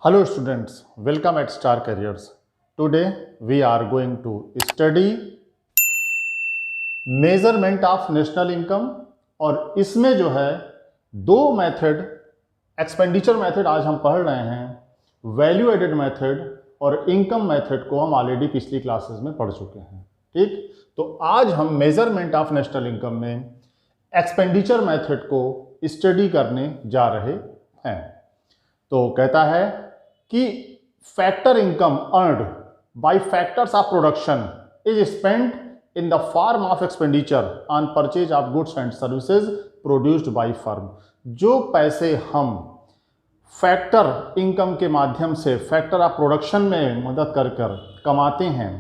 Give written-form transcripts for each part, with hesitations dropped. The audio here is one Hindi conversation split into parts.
Hello students, welcome at Star Careers. Today we are going to study measurement of national income और इसमें जो है दो मेथड एक्सपेंडिचर मेथड आज हम पढ़ रहे हैं। वैल्यू एडेड मेथड और इनकम मेथड को हम ऑलरेडी पिछली क्लासेस में पढ़ चुके हैं। ठीक, तो आज हम मेजरमेंट ऑफ नेशनल इनकम में एक्सपेंडिचर मेथड को स्टडी करने जा रहे हैं। तो कहता है कि factor income earned bye factors of production is spent in the form of expenditure on purchase of goods and services produced by firm. जो पैसे हम फैक्टर इनकम के माध्यम से फैक्टर ऑफ प्रोडक्शन में मदद कर कमाते हैं,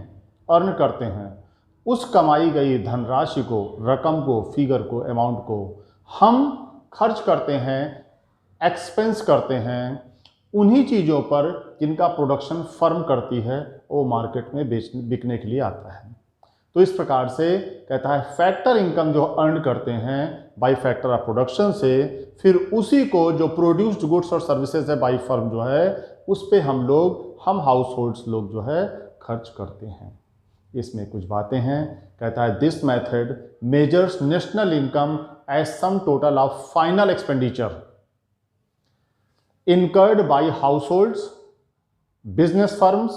अर्न करते हैं, उस कमाई गई धनराशि को, रकम को, फिगर को, अमाउंट को हम खर्च करते हैं, एक्सपेंस करते हैं उन्हीं चीज़ों पर जिनका प्रोडक्शन फर्म करती है, वो मार्केट में बिकने के लिए आता है। तो इस प्रकार से कहता है फैक्टर इनकम जो अर्न करते हैं बाय फैक्टर ऑफ प्रोडक्शन से, फिर उसी को जो प्रोड्यूस्ड गुड्स और सर्विसेज है बाय फर्म जो है उस पे हम हाउस होल्ड्स लोग जो है खर्च करते हैं। इसमें कुछ बातें हैं। कहता है this method measures national income as sum total of final expenditure incurred by households, business firms,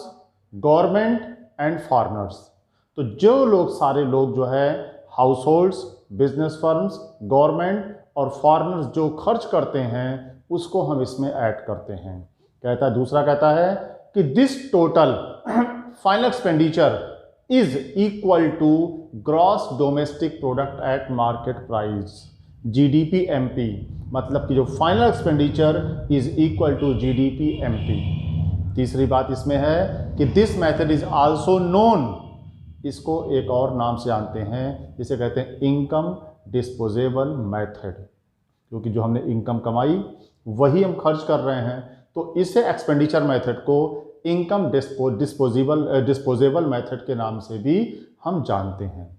government and foreigners। तो जो लोग सारे लोग जो है हाउसहोल्ड्स, बिजनेस फर्म्स, गवर्नमेंट और फॉरेनर्स जो खर्च करते हैं उसको हम इसमें ऐड करते हैं। कहता है दूसरा कहता है कि this total final expenditure is equal to gross domestic product at market price, GDP MP. मतलब कि जो final expenditure is equal to GDP MP. तीसरी बात इसमें है कि this method is also known, इसको एक और नाम से जानते हैं, जिसे कहते हैं इनकम डिस्पोजेबल मेथड, क्योंकि जो हमने इनकम कमाई वही हम खर्च कर रहे हैं, तो इसे एक्सपेंडिचर मेथड को इनकम डिस्पोजेबल मेथड के नाम से भी हम जानते हैं।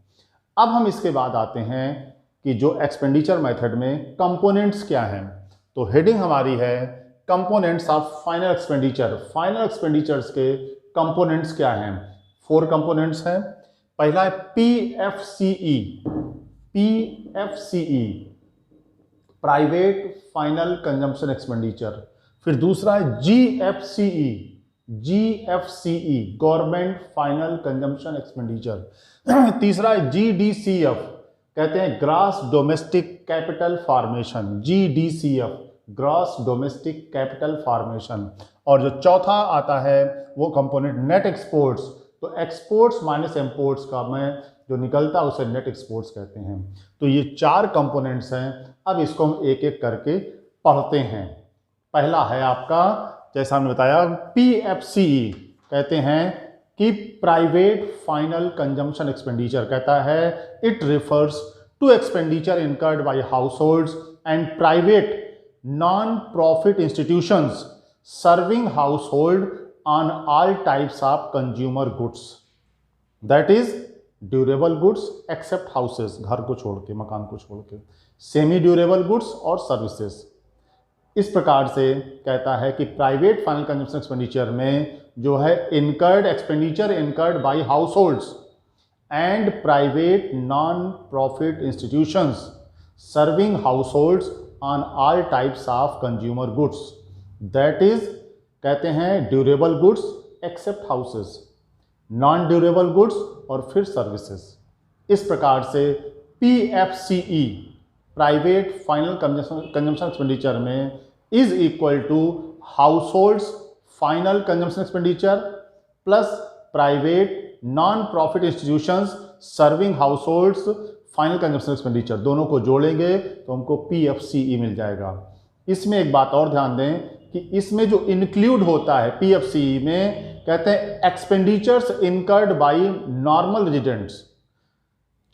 अब हम इसके बाद आते हैं कि जो एक्सपेंडिचर मेथड में कंपोनेंट्स क्या हैं। तो हेडिंग हमारी है components of final expenditure. Final expenditures के कंपोनेंट्स क्या हैं? 4 कंपोनेंट्स हैं। पहला है PFCE, private final consumption expenditure. फिर दूसरा है GFCE, government final consumption expenditure. तीसरा है जीडीसीएफ, कहते हैं gross domestic capital formation, GDCF, gross domestic capital formation. और जो चौथा आता है वो कंपोनेंट नेट एक्सपोर्ट्स। तो एक्सपोर्ट्स माइनस इंपोर्ट्स का में जो निकलता है उसे नेट एक्सपोर्ट्स कहते हैं। तो ये 4 कंपोनेंट्स हैं। अब इसको हम एक एक करके पढ़ते हैं। पहला है आपका, जैसा हमने बताया, पीएफसीई, कहते हैं कि प्राइवेट फाइनल कंजम्पशन एक्सपेंडिचर। कहता है it refers to expenditure incurred by households and private non profit institutions serving household on all types of consumer goods, that is durable goods except houses, घर को छोड़ के, मकान को छोड़ के, सेमी ड्यूरेबल गुड्स और सर्विसेज। इस प्रकार से कहता है कि प्राइवेट फाइनल कंजम्पशन एक्सपेंडिचर में जो है incurred expenditure incurred by households and private non profit institutions serving households on all types of consumer goods, that is कहते हैं durable goods except houses, non durable goods और फिर सर्विसेज। इस प्रकार से PFCE private final consumption expenditure में is equal to households final consumption expenditure plus private non profit institutions serving households final consumption expenditure, दोनों को जोड़ेंगे तो हमको पीएफसीई मिल जाएगा। इसमें एक बात और ध्यान दें कि इसमें जो इंक्लूड होता है पीएफसीई में, कहते हैं expenditures incurred by normal residents,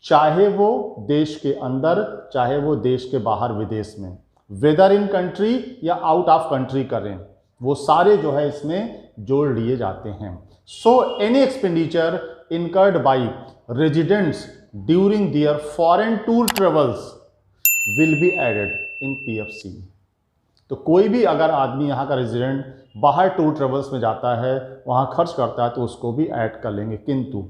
चाहे वो देश के अंदर चाहे वो देश के बाहर विदेश में, वेदर इन कंट्री या आउट ऑफ कंट्री करें, वो सारे जो है इसमें जोड़ लिए जाते हैं। So any expenditure incurred by residents during their foreign tour travels will be added in PFC. तो कोई भी अगर आदमी यहाँ का रेजिडेंट बाहर टूर ट्रेवल्स में जाता है, वहाँ खर्च करता है, तो उसको भी ऐड कर लेंगे। किंतु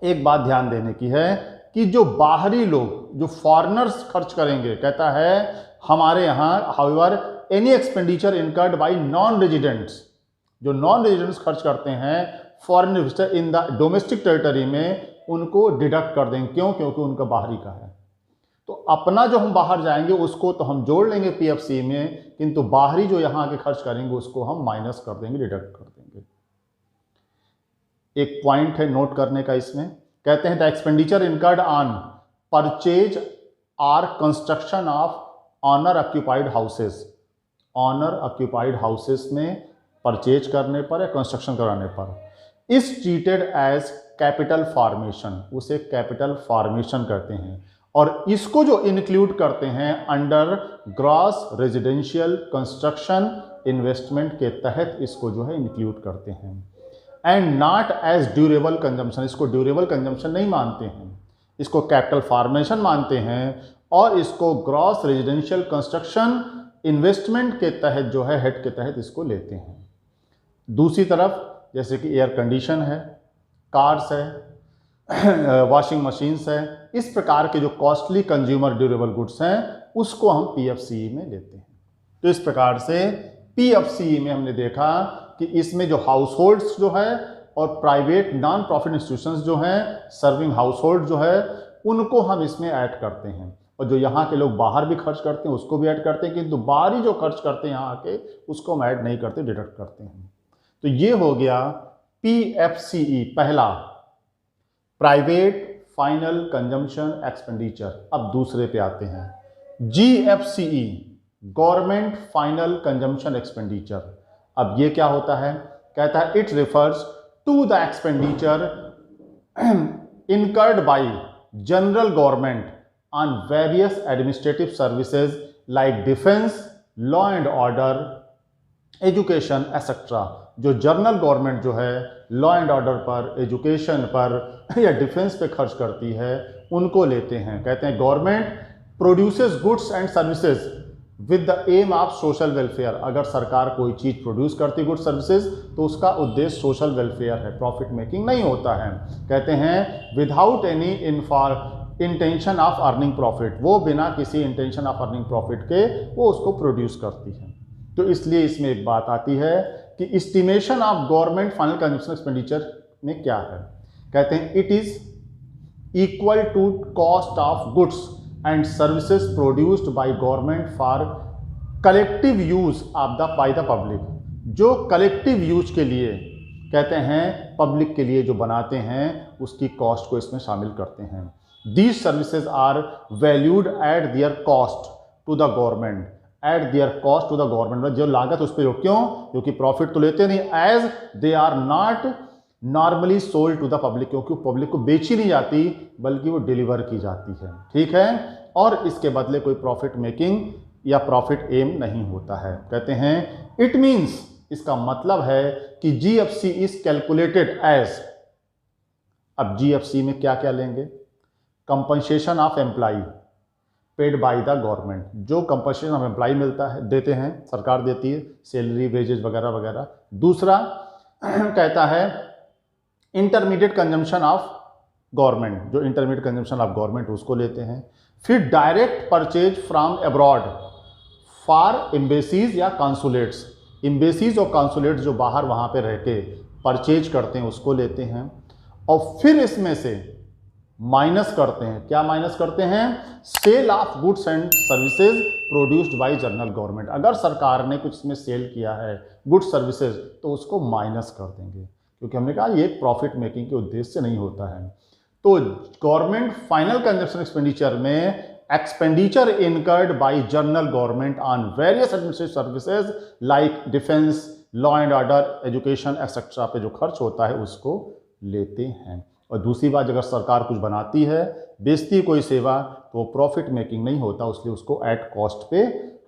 एक बात ध्यान देने की है कि जो बाहरी लोग, जो फॉरेनर्स खर्च करेंगे, कहता है हमारे यहाँ however any expenditure incurred bye non residents, जो नॉन रेजिडेंट्स खर्च करते हैं foreign visitor in the domestic territory में, उनको डिडक्ट कर देंगे। क्यों? क्योंकि उनका बाहरी का है। तो अपना जो हम बाहर जाएंगे उसको तो हम जोड़ लेंगे पीएफसी में, किंतु बाहरी जो यहाँ आके खर्च करेंगे उसको हम माइनस कर देंगे, डिडक्ट कर देंगे। एक पॉइंट है नोट करने का इसमें, कहते हैं the expenditure incurred on purchase or construction of owner occupied houses, owner occupied houses में परचेज करने पर या कंस्ट्रक्शन कराने पर, is treated as capital formation, उसे कैपिटल फॉर्मेशन कहते हैं। और इसको जो इंक्लूड करते हैं under gross residential construction investment के तहत, इसको जो है इंक्लूड करते हैं। And not as durable consumption, इसको ड्यूरेबल कंजम्पशन नहीं मानते हैं, इसको कैपिटल फॉर्मेशन मानते हैं, और इसको ग्रॉस रेजिडेंशियल कंस्ट्रक्शन इन्वेस्टमेंट के तहत जो है, हेड के तहत इसको लेते हैं। दूसरी तरफ जैसे कि एयर कंडीशन है, कार्स है, वॉशिंग मशीन्स है, इस प्रकार के जो कॉस्टली कंज्यूमर ड्यूरेबल गुड्स हैं उसको हम पीएफसीई में लेते हैं। तो इस प्रकार से पीएफसीई में हमने देखा कि इसमें जो हाउस होल्ड्स जो है और प्राइवेट नॉन प्रॉफिट इंस्टीट्यूशंस जो हैं, सर्विंग हाउस होल्ड जो है, उनको हम इसमें ऐड करते हैं। और जो यहाँ के लोग बाहर भी खर्च करते हैं उसको भी ऐड करते हैं, किंतु बाहरी जो खर्च करते हैं यहाँ आके उसको हम ऐड नहीं करते, डिडक्ट करते हैं। तो ये हो गया पीएफसीई, पहला प्राइवेट फाइनल कंजम्पशन एक्सपेंडिचर। अब दूसरे पे आते हैं, GFCE, government final consumption expenditure. अब ये क्या होता है? कहता है it refers to the expenditure incurred by general government on various administrative services like defence, law and order, education etcetera. जो जनरल गवर्नमेंट जो है लॉ एंड ऑर्डर पर, एजुकेशन पर या डिफेंस पे खर्च करती है, उनको लेते हैं। कहते हैं government produces goods and services with the aim of social welfare. अगर सरकार कोई चीज़ प्रोड्यूस करती गुड्स सर्विसेज तो उसका उद्देश्य सोशल वेलफेयर है, प्रॉफिट मेकिंग नहीं होता है। कहते हैं without any intention of earning profit, वो बिना किसी इंटेंशन ऑफ अर्निंग प्रॉफिट के वो उसको प्रोड्यूस करती है। तो इसलिए इसमें एक बात आती है कि estimation of government final consumption expenditure में क्या है? कहते हैं it is equal to cost of goods and services produced by government for collective use of the by the public. जो कलेक्टिव यूज के लिए, कहते हैं पब्लिक के लिए जो बनाते हैं, उसकी कॉस्ट को इसमें शामिल करते हैं। These services are valued at their cost to the government, at their cost to the government. जो लागत उस पर, क्यों? क्योंकि प्रॉफिट तो लेते नहीं, as they are not normally sold to the public, क्योंकि पब्लिक को बेची नहीं जाती बल्कि वो डिलीवर की जाती है। ठीक है, और इसके बदले कोई प्रॉफिट मेकिंग या प्रॉफिट एम नहीं होता है। कहते हैं इट मीन्स, इसका मतलब है कि जीएफसी इज कैलकुलेटेड एज। अब जीएफसी में क्या क्या लेंगे? Compensation of employ paid by the government, जो कंपनसेशन ऑफ एम्प्लॉय मिलता है, देते हैं, सरकार देती है, सैलरी, वेजेस वगैरह वगैरह। दूसरा कहता है इंटरमीडिएट कंजम्पशन ऑफ गवर्नमेंट, जो इंटरमीडिएट कंजम्पशन ऑफ गवर्नमेंट उसको लेते हैं। फिर direct purchase from abroad for embassies या कॉन्सुलेट्स, एम्बेसीज और कॉन्सुलेट्स जो बाहर वहाँ पे रह के परचेज करते हैं उसको लेते हैं। और फिर इसमें से माइनस करते हैं, क्या माइनस करते हैं? Sale of goods and services produced by general government. अगर सरकार ने कुछ इसमें सेल किया है गुड्स सर्विसेज तो उसको माइनस कर देंगे, क्योंकि हमने कहा ये प्रॉफिट मेकिंग के उद्देश्य से नहीं होता है। तो गवर्नमेंट फाइनल कंजम्पशन एक्सपेंडिचर में expenditure incurred by general government on various administrative services like defence, law and order, education etcetera पे जो खर्च होता है उसको लेते हैं। और दूसरी बात, अगर सरकार कुछ बनाती है, बेचती कोई सेवा, तो वो प्रॉफिट मेकिंग नहीं होता, इसलिए उसको एट कॉस्ट पे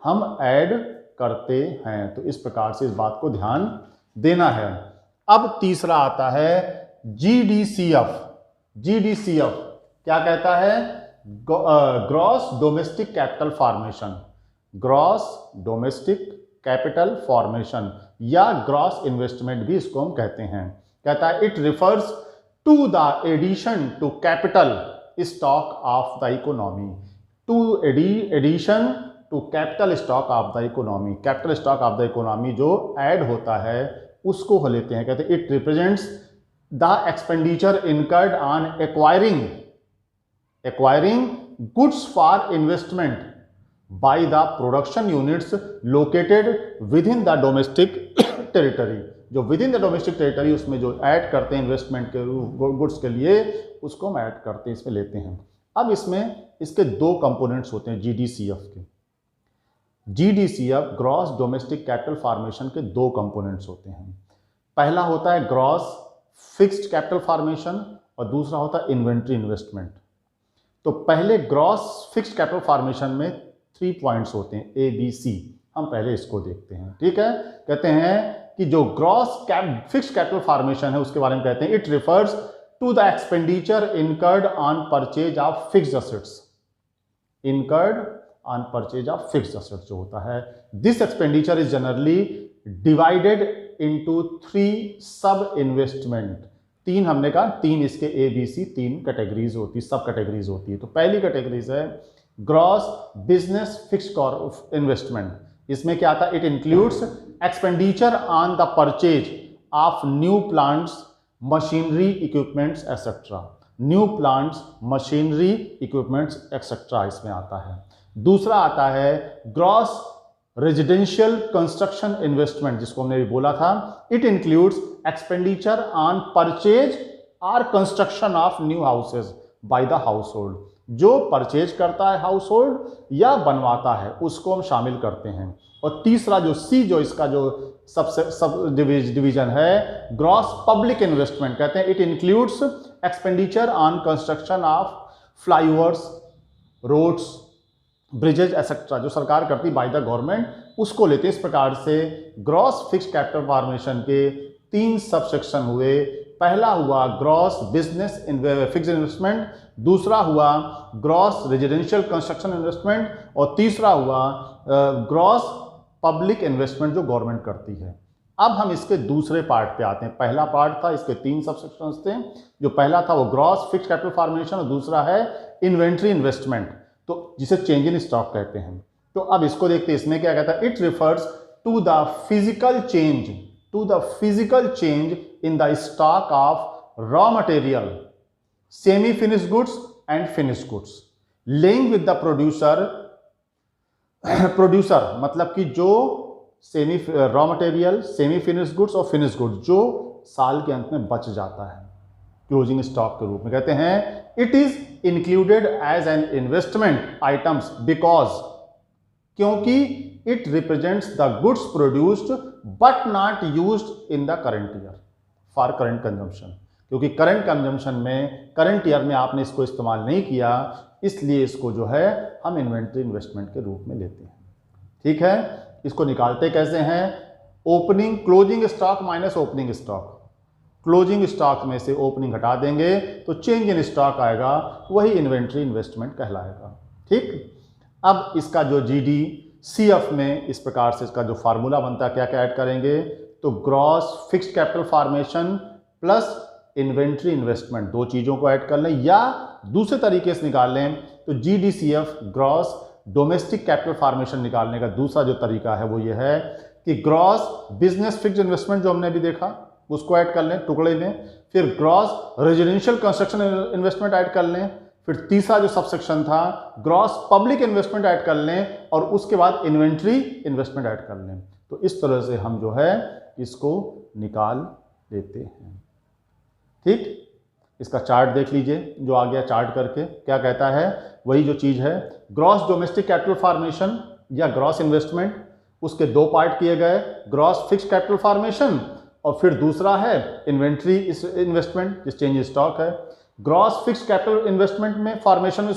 हम ऐड करते हैं। तो इस प्रकार से इस बात को ध्यान देना है। अब तीसरा आता है जीडीसीएफ। जीडीसीएफ क्या कहता है? Gross domestic capital formation. Gross domestic capital formation या ग्रॉस इन्वेस्टमेंट भी इसको हम कहते हैं। कहता है it refers to the addition to capital stock of the economy, to addition to capital stock of the economy, capital stock of the economy जो ऐड होता है उसको लेते हैं। कहते हैं it represents the expenditure incurred on acquiring goods for investment by the production units located with in the domestic territory, जो within the domestic territory उसमें जो ऐड करते हैं इन्वेस्टमेंट के गुड्स के लिए उसको हम ऐड करते हैं, इसमें लेते हैं। अब इसमें इसके दो कंपोनेंट्स होते हैं जीडीसीएफ के। जीडीसीएफ ग्रॉस डोमेस्टिक कैपिटल फॉर्मेशन के दो कंपोनेंट्स होते हैं। पहला होता है ग्रॉस फिक्स्ड कैपिटल फॉर्मेशन और दूसरा होता है इन्वेंट्री इन्वेस्टमेंट। तो पहले ग्रॉस फिक्स्ड कैपिटल फॉर्मेशन में 3 पॉइंट्स होते हैं ABC, हम पहले इसको देखते हैं। ठीक है, कहते हैं कि जो ग्रॉस फिक्स्ड कैपिटल फॉर्मेशन है उसके बारे में कहते हैं it refers to the expenditure incurred on purchase of fixed assets, incurred on purchase of fixed assets जो होता है। This expenditure is generally divided into 3 sub investment. 3 हमने कहा 3 इसके ABC 3 कैटेगरीज होती, सब कैटेगरीज होती है। तो पहली कैटेगरीज है ग्रॉस बिजनेस फिक्स्ड इन्वेस्टमेंट। इसमें क्या आता है, it includes expenditure on the purchase of new plants machinery equipments etcetera, new plants machinery equipments etcetera इसमें आता है। दूसरा आता है ग्रॉस रेजिडेंशियल कंस्ट्रक्शन इन्वेस्टमेंट, जिसको हमने भी बोला था। It includes expenditure on purchase और construction of new houses by the household, जो परचेज करता है हाउस होल्ड या बनवाता है उसको हम शामिल करते हैं। और तीसरा जो C जो इसका जो सबसे सब डिवीजन है ग्रॉस पब्लिक इन्वेस्टमेंट, कहते हैं it includes expenditure on construction of flyovers, roads, bridges etcetera, जो सरकार करती बाय द गवर्नमेंट उसको लेते हैं। इस प्रकार से ग्रॉस फिक्स्ड कैपिटल फॉर्मेशन के 3 सब सेक्शन हुए। पहला हुआ ग्रॉस बिजनेस फिक्स्ड इन्वेस्टमेंट, दूसरा हुआ ग्रॉस रेजिडेंशियल कंस्ट्रक्शन इन्वेस्टमेंट और तीसरा हुआ ग्रॉस पब्लिक इन्वेस्टमेंट जो गवर्नमेंट करती है। अब हम इसके दूसरे पार्ट पे आते हैं। पहला पार्ट था, इसके 3 सब सेक्शंस थे। जो पहला था वो ग्रॉस फिक्स्ड कैपिटल फॉर्मेशन और दूसरा है इन्वेंट्री इन्वेस्टमेंट, तो जिसे चेंज इन स्टॉक कहते हैं। तो अब इसको देखते हैं, इसमें क्या कहता है, it refers to the physical change in the stock of raw material, semi finished goods and finished goods, laying with the producer मतलब कि जो semi raw material, semi finished goods और फिनिश्ड गुड्स जो साल के अंत में बच जाता है क्लोजिंग स्टॉक के रूप में। कहते हैं it is included as an investment items because, क्योंकि it represents the goods produced but not used in the current year for current consumption, क्योंकि करंट कंजम्पशन में करंट ईयर में आपने इसको इस्तेमाल नहीं किया, इसलिए इसको जो है हम इन्वेंट्री इन्वेस्टमेंट के रूप में लेते हैं। ठीक है, इसको निकालते कैसे हैं, opening closing stock minus opening stock, closing stock में से ओपनिंग हटा देंगे तो चेंज इन स्टॉक आएगा, वही इन्वेंट्री इन्वेस्टमेंट कहलाएगा। ठीक, अब इसका जो GDCF में इस प्रकार से इसका जो फार्मूला बनता है, क्या क्या ऐड करेंगे, तो gross fixed capital formation plus inventory investment, 2 चीज़ों को ऐड कर लें, या दूसरे तरीके से निकाल लें तो GDCF gross domestic capital formation निकालने का दूसरा जो तरीका है वो ये है कि ग्रॉस बिजनेस फिक्स्ड इन्वेस्टमेंट जो हमने अभी देखा उसको ऐड कर लें टुकड़े में, फिर gross residential construction investment add कर लें, फिर तीसरा जो सबसेक्शन था ग्रॉस पब्लिक इन्वेस्टमेंट ऐड कर लें और उसके बाद इन्वेंट्री इन्वेस्टमेंट ऐड कर लें। तो इस तरह से हम जो है इसको निकाल लेते हैं। ठीक, इसका चार्ट देख लीजिए जो आ गया चार्ट करके, क्या कहता है, वही जो चीज़ है ग्रॉस डोमेस्टिक कैपिटल फॉर्मेशन या ग्रॉस इन्वेस्टमेंट, उसके 2 पार्ट किए गए, ग्रॉस फिक्स्ड कैपिटल फॉर्मेशन और फिर दूसरा है इन्वेंट्री इन्वेस्टमेंट जिस चेंज स्टॉक है। ग्रॉस फिक्स्ड कैपिटल इन्वेस्टमेंट में फॉर्मेशन में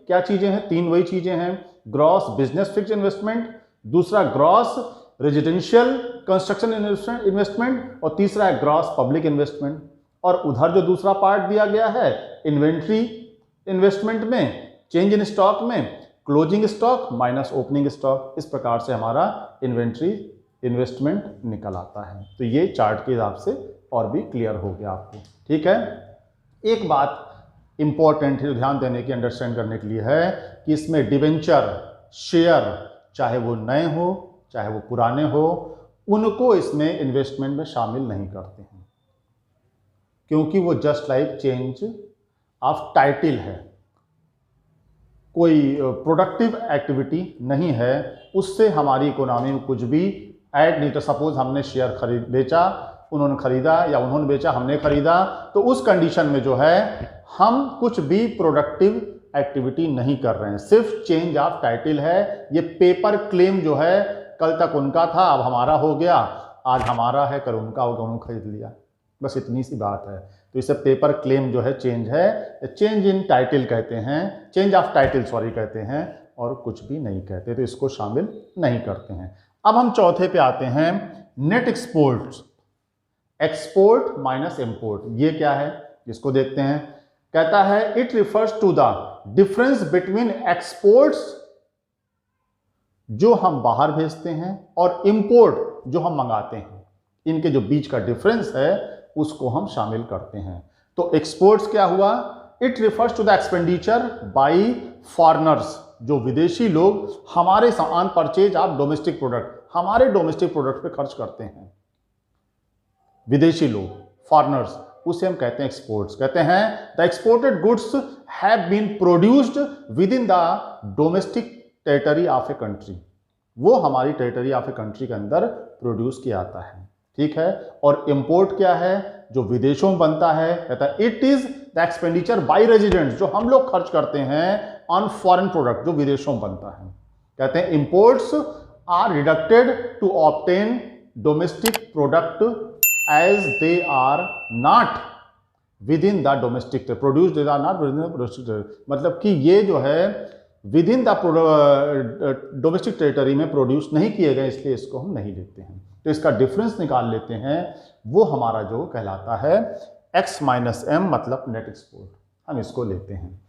क्या चीज़ें हैं, 3 वही चीज़ें हैं, ग्रॉस बिजनेस फिक्स्ड इन्वेस्टमेंट, दूसरा ग्रॉस रेजिडेंशियल कंस्ट्रक्शन इन्वेस्टमेंट और तीसरा है ग्रॉस पब्लिक इन्वेस्टमेंट। और उधर जो दूसरा पार्ट दिया गया है इन्वेंट्री इन्वेस्टमेंट में, चेंज इन स्टॉक में, closing stock minus opening stock, इस प्रकार से हमारा इन्वेंट्री इन्वेस्टमेंट निकल आता है। तो ये चार्ट के हिसाब से और भी क्लियर हो गया आपको, ठीक है। एक बात इंपॉर्टेंट है, ध्यान देने की, अंडरस्टैंड करने के लिए है कि इसमें डिवेंचर शेयर, चाहे वो नए हो चाहे वो पुराने हो, उनको इसमें इन्वेस्टमेंट में शामिल नहीं करते हैं, क्योंकि वो just like change of title है, कोई प्रोडक्टिव एक्टिविटी नहीं है, उससे हमारी इकोनॉमी में कुछ भी ऐड नहीं। तो सपोज हमने शेयर खरीद बेचा, उन्होंने खरीदा, या उन्होंने बेचा हमने खरीदा, तो उस कंडीशन में जो है हम कुछ भी प्रोडक्टिव एक्टिविटी नहीं कर रहे हैं, सिर्फ चेंज ऑफ टाइटल है। ये पेपर क्लेम जो है, कल तक उनका था अब हमारा हो गया, आज हमारा है कल उनका होगा, उन्होंने खरीद लिया, बस इतनी सी बात है। तो इसे पेपर क्लेम जो है चेंज है, चेंज इन टाइटल कहते हैं, चेंज ऑफ टाइटल सॉरी कहते हैं, और कुछ भी नहीं कहते, तो इसको शामिल नहीं करते हैं। अब हम चौथे पे आते हैं, net export, export minus import. ये क्या है, इसको देखते हैं। कहता है it refers to the difference between exports जो हम बाहर भेजते हैं और इंपोर्ट जो हम मंगाते हैं, इनके जो बीच का डिफरेंस है उसको हम शामिल करते हैं। तो एक्सपोर्ट्स क्या हुआ, it refers to the expenditure by foreigners, जो विदेशी लोग हमारे सामान परचेज ऑफ डोमेस्टिक प्रोडक्ट, हमारे डोमेस्टिक प्रोडक्ट पे खर्च करते हैं, विदेशी लोग फॉरेनर्स, उसे हम कहते हैं एक्सपोर्ट्स। कहते हैं the exported goods have been produced within the domestic territory of a country, वो हमारी टेरिटरी ऑफ ए कंट्री के अंदर प्रोड्यूस किया जाता है, ठीक है। और इंपोर्ट क्या है, जो विदेशों में बनता है। कहता है it is the expenditure bye residents, जो हम लोग खर्च करते हैं ऑन फॉरेन प्रोडक्ट, जो विदेशों में बनता है। कहते हैं imports are deducted to obtain domestic product as they are not within the domestic produce, they are not within the domestic, मतलब कि ये जो है within the domestic territory में प्रोड्यूस नहीं किए गए, इसलिए इसको हम नहीं लेते हैं। तो इसका डिफरेंस निकाल लेते हैं, वो हमारा जो कहलाता है x माइनस एम, मतलब नेट एक्सपोर्ट, हम इसको लेते हैं।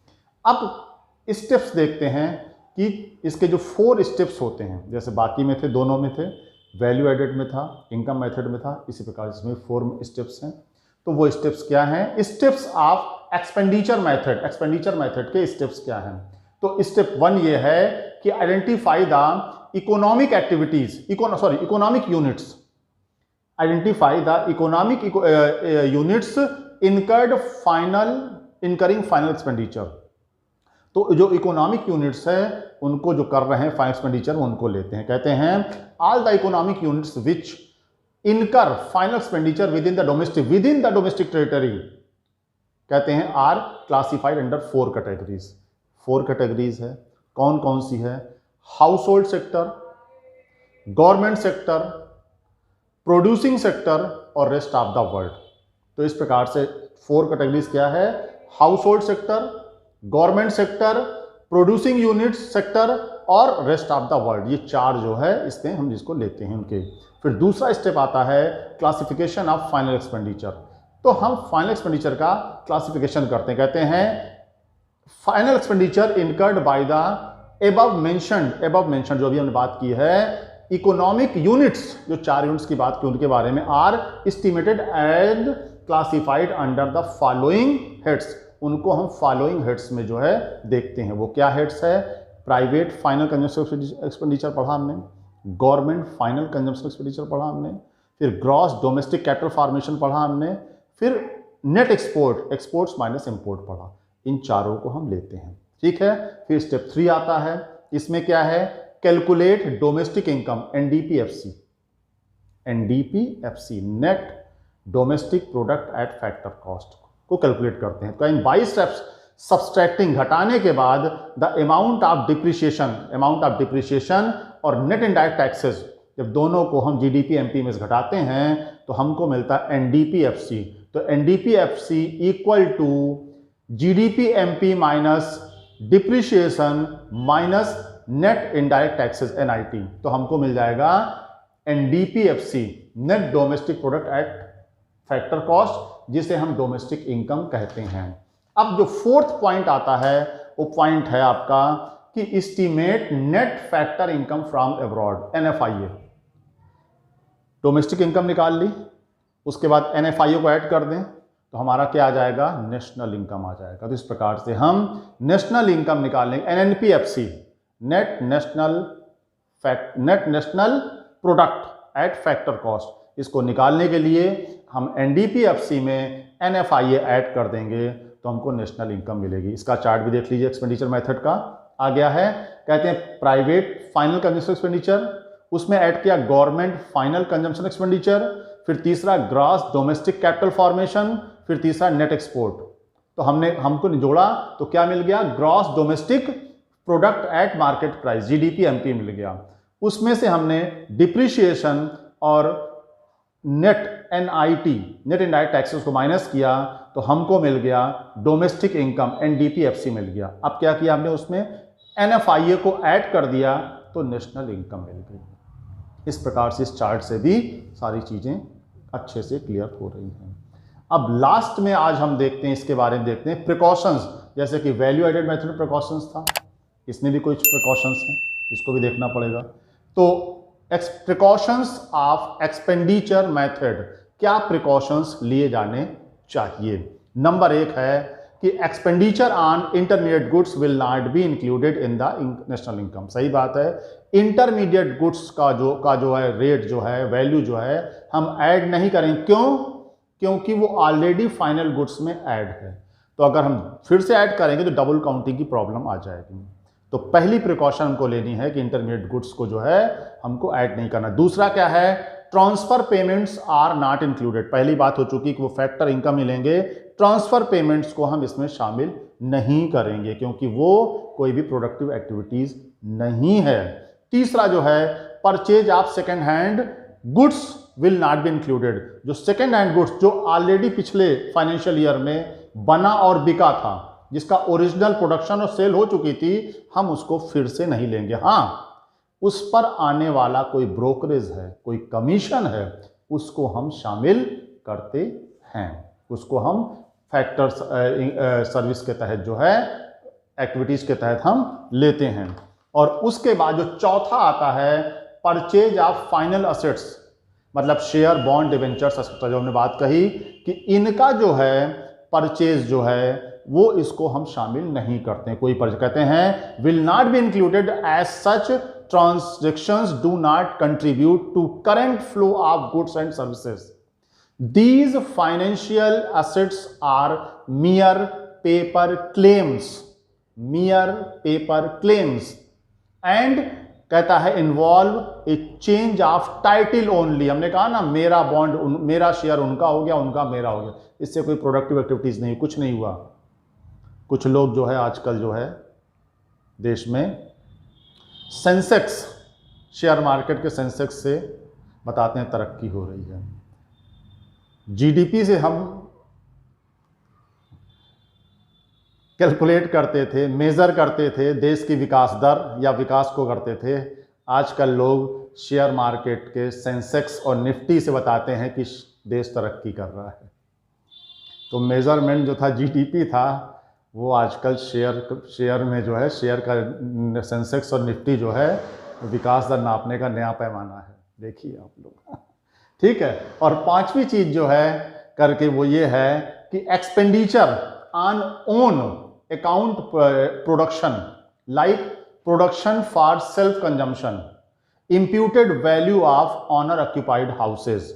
अब स्टेप्स देखते हैं कि इसके जो 4 स्टेप्स होते हैं, जैसे बाकी में थे, दोनों में थे, वैल्यू एडेड में था, इनकम मेथड में था, इसी प्रकार इसमें 4 स्टेप्स हैं। तो वो स्टेप्स क्या हैं, steps of expenditure method, expenditure method के स्टेप्स क्या हैं। तो स्टेप 1 ये है कि identify the economic activities, economic units, identify the economic units incurred incurring final expenditure. तो जो इकोनॉमिक यूनिट्स है उनको जो कर रहे हैं फाइनल एक्सपेंडिचर, उनको लेते हैं। कहते हैं all the economic units which incur final expenditure within the domestic territory, कहते हैं are classified under 4 categories. 4 categories है, कौन कौन सी है, household sector, government sector, producing sector और रेस्ट ऑफ द वर्ल्ड। तो इस प्रकार से 4 कैटेगरीज क्या है, household sector, government sector, producing unit sector और रेस्ट ऑफ द वर्ल्ड, ये 4 जो है इसमें हम जिसको लेते हैं उनके। फिर दूसरा स्टेप आता है क्लासिफिकेशन ऑफ फाइनल एक्सपेंडिचर। तो हम फाइनल एक्सपेंडिचर का क्लासिफिकेशन करते हैं, कहते हैं final expenditure incurred by the above mentioned जो अभी हमने बात की है, इकोनॉमिक यूनिट्स, जो 4 यूनिट्स की बात की उनके बारे में, are estimated and classified under the following heads. उनको हम फॉलोइंग हेड्स में जो है देखते हैं। वो क्या हेड्स है, प्राइवेट फाइनल कंजम्पशन एक्सपेंडिचर पढ़ा हमने, गवर्नमेंट फाइनल कंजम्पशन एक्सपेंडिचर पढ़ा हमने, फिर ग्रॉस डोमेस्टिक कैपिटल फॉर्मेशन पढ़ा हमने, फिर net export, exports minus import पढ़ा। इन 4 को हम लेते हैं, ठीक है। फिर स्टेप 3 आता है, इसमें क्या है, calculate domestic income, NDPFC, net domestic product at factor cost को कैलकुलेट करते हैं। तो इन 22 स्टेप्स सब्सट्रैक्टिंग, घटाने के बाद द अमाउंट ऑफ डिप्रिसिएशन और नेट इनडायरेक्ट टैक्सेस, जब दोनों को हम जीडीपी एमपी में घटाते हैं तो हमको मिलता है एनडीपीएफसी। तो NDPFC equal to GDP MP minus depreciation minus net indirect taxes NIT. तो हमको मिल जाएगा NDPFC, net domestic product at factor cost, जिसे हम डोमेस्टिक इनकम कहते हैं। अब जो 4th पॉइंट आता है वो पॉइंट है आपका कि estimate net factor income from abroad, NFIA, domestic income निकाल ली, उसके बाद NFIA को ऐड कर दें तो हमारा क्या आ जाएगा, नेशनल इनकम आ जाएगा। तो इस प्रकार से हम नेशनल इनकम निकालेंगे, NNPFC, net national product at factor cost. इसको निकालने के लिए हम NDPFC में NFIA ऐड कर देंगे तो हमको नेशनल इनकम मिलेगी। इसका चार्ट भी देख लीजिए एक्सपेंडिचर मेथड का आ गया है। कहते हैं प्राइवेट फाइनल कंजम्पशन एक्सपेंडिचर, उसमें ऐड किया गवर्नमेंट फाइनल कंजम्पशन एक्सपेंडिचर, फिर तीसरा ग्रॉस डोमेस्टिक कैपिटल फॉर्मेशन, फिर तीसरा नेट एक्सपोर्ट। तो हमको जोड़ा तो क्या मिल गया, gross domestic product at market price, GDP MP मिल गया। उसमें से हमने डिप्रिसिएशन और net NIT, net indirect taxes को माइनस किया तो हमको मिल गया डोमेस्टिक इनकम, NDPFC मिल गया। अब क्या किया हमने, उसमें NFIA को ऐड कर दिया तो नेशनल इनकम मिल गई। इस प्रकार से इस चार्ट से भी सारी चीज़ें अच्छे से क्लियर हो रही हैं। अब लास्ट में आज हम देखते हैं, इसके बारे में देखते हैं प्रिकॉशंस, जैसे कि वैल्यू एडेड मेथड प्रिकॉशंस था, इसमें भी कुछ प्रिकॉशंस हैं, इसको भी देखना पड़ेगा। तो प्रिकॉशंस ऑफ एक्सपेंडिचर मेथड, क्या प्रिकॉशंस लिए जाने चाहिए। नंबर 1 है कि expenditure on intermediate goods will not be included in the national income. सही बात है, इंटरमीडिएट गुड्स का जो है रेट जो है, वैल्यू जो है, हम ऐड नहीं करेंगे। क्यों? क्योंकि वो ऑलरेडी फाइनल गुड्स में ऐड है। तो अगर हम फिर से ऐड करेंगे तो डबल काउंटिंग की प्रॉब्लम आ जाएगी। तो पहली प्रिकॉशन हमको लेनी है कि इंटरमीडिएट गुड्स को जो है हमको ऐड नहीं करना। दूसरा क्या है, transfer payments are not included. पहली बात हो चुकी कि वो फैक्टर इनकम मिलेंगे, ट्रांसफर पेमेंट्स को हम इसमें शामिल नहीं करेंगे क्योंकि वो कोई भी प्रोडक्टिव एक्टिविटीज नहीं है। तीसरा जो है, purchase of second hand goods will not be included. जो सेकेंड हैंड गुड्स जो ऑलरेडी पिछले फाइनेंशियल ईयर में बना और बिका था, जिसका ओरिजिनल प्रोडक्शन और सेल हो चुकी थी, हम उसको फिर से नहीं लेंगे। हाँ, उस पर आने वाला कोई ब्रोकरेज है, कोई कमीशन है, उसको हम शामिल करते हैं, उसको हम फैक्टर्स सर्विस के तहत जो है, एक्टिविटीज के तहत हम लेते हैं। और उसके बाद जो चौथा आता है, परचेज ऑफ फाइनल असेट्स, मतलब शेयर, बॉन्ड, डिवेंचर्स, जो हमने बात कही कि इनका जो है परचेज जो है वो इसको हम शामिल नहीं करते हैं। कोई कहते हैं will not be included as such transactions do not contribute to current flow of goods and services. These financial assets are mere paper claims, and कहता है involve A change of title only. हमने कहा ना, मेरा बॉन्ड, मेरा शेयर उनका हो गया, उनका मेरा हो गया, इससे कोई प्रोडक्टिव एक्टिविटीज नहीं, कुछ नहीं हुआ। कुछ लोग जो है आजकल जो है देश में सेंसेक्स, शेयर मार्केट के सेंसेक्स से बताते हैं तरक्की हो रही है। GDP से हम कैलकुलेट करते थे, मेज़र करते थे देश की विकास दर या विकास को करते थे। आजकल लोग शेयर मार्केट के सेंसेक्स और निफ्टी से बताते हैं कि देश तरक्की कर रहा है। तो मेज़रमेंट जो था GDP था, वो आजकल शेयर में जो है, शेयर का सेंसेक्स और निफ्टी जो है विकास दर नापने का नया पैमाना है। देखिए आप लोग, ठीक है। और पांचवी चीज़ जो है करके वो ये है कि expenditure on own account production, like production for self consumption, imputed value of owner occupied houses,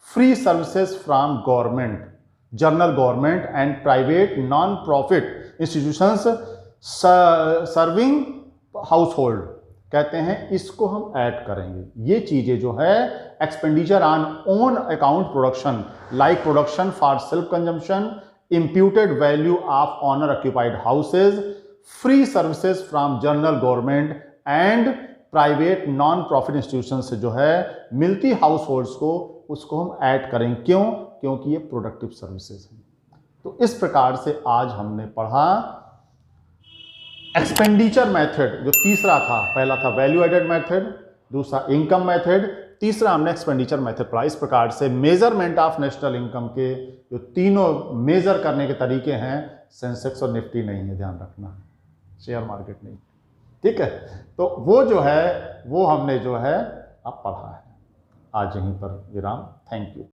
free services from government, general government and private non-profit institutions serving household, कहते हैं इसको हम ऐड करेंगे। ये चीजें जो है expenditure on own account production, like production for self consumption, imputed value of owner occupied houses, free services from general government and private non profit institution से जो है मिलती हाउस होल्ड्स को, उसको हम ऐड करेंगे। क्यों? क्योंकि ये प्रोडक्टिव सर्विसेज हैं। तो इस प्रकार से आज हमने पढ़ा एक्सपेंडिचर मेथड, जो तीसरा था, पहला था वैल्यू एडेड मेथड, दूसरा इनकम मेथड, तीसरा हमने एक्सपेंडिचर मेथड पढ़ा। इस प्रकार से मेजरमेंट ऑफ नेशनल इनकम के जो तीनों मेजर करने के तरीके हैं, सेंसेक्स और निफ्टी नहीं है, ध्यान रखना, शेयर मार्केट नहीं। ठीक है, तो वो जो है वो हमने जो है अब पढ़ा है। आज यहीं पर विराम। Thank you.